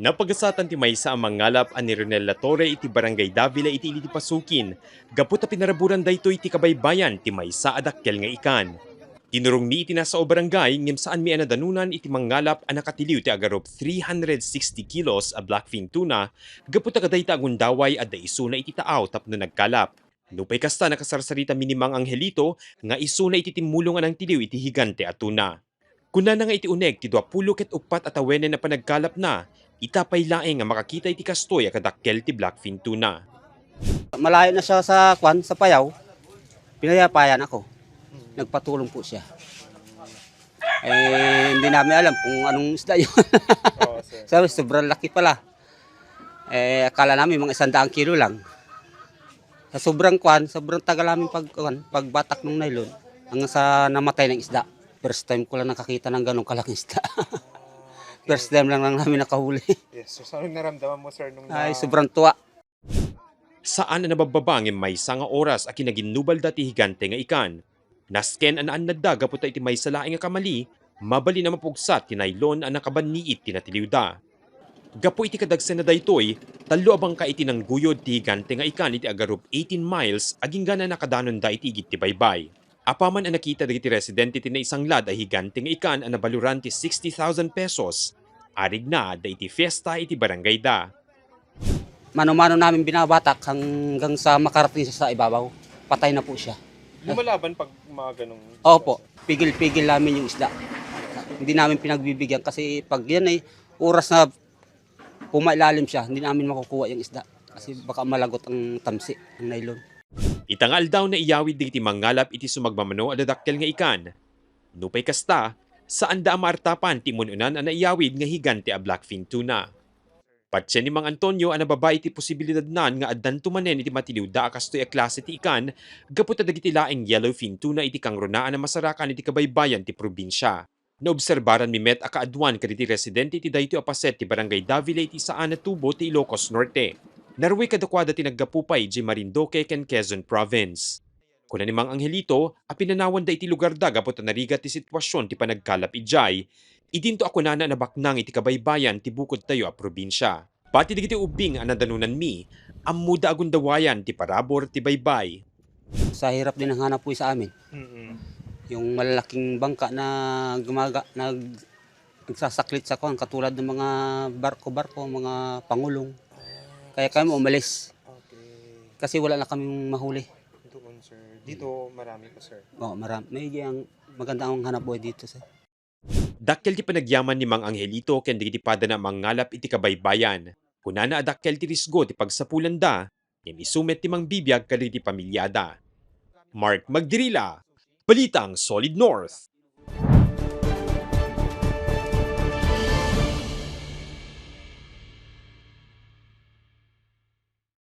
Napagasatan ti maysa ang mangalap ani Ronel Latore iti Barangay Davila iti ili ti pasukin. Gapot a pinaraburan daytoy iti kabaybayan ti maysa a dakkel nga ikan. Tinurong ni iti nasa o barangay ngem saan mi anadanunan iti mangalap a nakatiliw ti agarop 360 kilos a blackfin tuna gapot a kadayta agundaway a daisuna iti taaw tapno nagkalap. Nupay kasta nakasarsarita minimang Angelito nga isuna iti timulong anang tiliw iti higante a tuna. Kuna na nga iti uneg ti 24 at awenen na panagkalap na, itapay laeng nga makakita iti kastoy a kadakkel ti blackfin tuna. Malayo na siya sa sa Payaw. Pinayapayan ako. Nagpatulong po siya. Hindi namin alam kung anong isda yun. Oo, sir. Sabi, sobrang laki pala. Akala namin mga 100 kilo lang. Sa sobrang tagal namin pagbatak ng nylon hanggang sa namatay ng isda. First time ko lang nakakita ng ganong kalaking isda. First time lang namin nakahuli. Yes, so anong naramdaman mo, sir, nung Ay, sobrang tuwa. Saan na nabababang may nga oras a kinaginubal dati higante nga ikan. Nasken anaan na daga puta iti may salaing nga kamali, mabali na mapugsat ti naylon ang nakabaniit tinatiliwda. Gapo iti kadagsen na daytoy, talo abang ka iti nang guyod ti higante nga ikan iti agarup 18 miles aging gana nakadanon da iti igit ti baybay. Apaman ang nakita dagiti residente ti na isang lad a higante nga ikan ang nabaluran ti 60,000 pesos. Arig na da iti fiesta iti barangay da. Mano-mano namin binabatak hanggang sa makarating siya sa ibabaw. Patay na po siya. lumalaban pag mga ganong... Opo, pigil-pigil namin yung isda. Hindi namin pinagbibigyan kasi pag yan ay oras na pumailalim siya, hindi namin makukuha yung isda. Kasi baka malagot ang tamsi, ang nylon. Itangal daw na iyawid digiti mangalap iti sumagmamano a dadakkel nga ikan. Nupay kasta, saan da amartapan ti mununan a naiyawid nga higante a blackfin tuna. Patse ni Mang Antonio ang nababay iti posibilidad nan nga addan tumanen iti matiliw da kastoy a klase ti ikan, gapot a dagiti laeng yellowfin tuna iti kangrunaan na masarakan iti kabaybayan ti probinsya. Naobserbaran mi met a kaadwan kaditi residente iti daytoy a paset ti Barangay Davila iti saan na tubo ti Ilocos Norte. Narway kadakwada ti naggapupay iti Marinduque ken Quezon Province. Kuna ni Mang Angelito, a pinanawan da iti lugar da gapot a narigat ti sitwasyon ti panagkalap ijay, idinto ako na nabaknang iti kabaybayan ti bukod tayo a probinsya. Pati digiti ubing ang nadanunan mi, amuda agundawayan ti parabor ti baybay. Sa hirap din ang hanap po sa amin. Yung malalaking bangka na nagsasaklit sa kuwan, katulad ng mga barko-barko, mga pangulong. Kaya kami umalis Okay. kasi wala na kaming mahuli. Doon, sir. Dito, marami pa, sir. Oo, marami. May maganda ang hanap buhay dito, sir. Dakkel ti panagyaman ni Mang Angelito ken digiti padana mangalap iti kabaybayan. Kunana adakkel ti risgo ti pagsapulan da, ngem isumet ti Mang Bibiyag kadagiti pamilyada. Mark Magdirila, Balitang Solid North.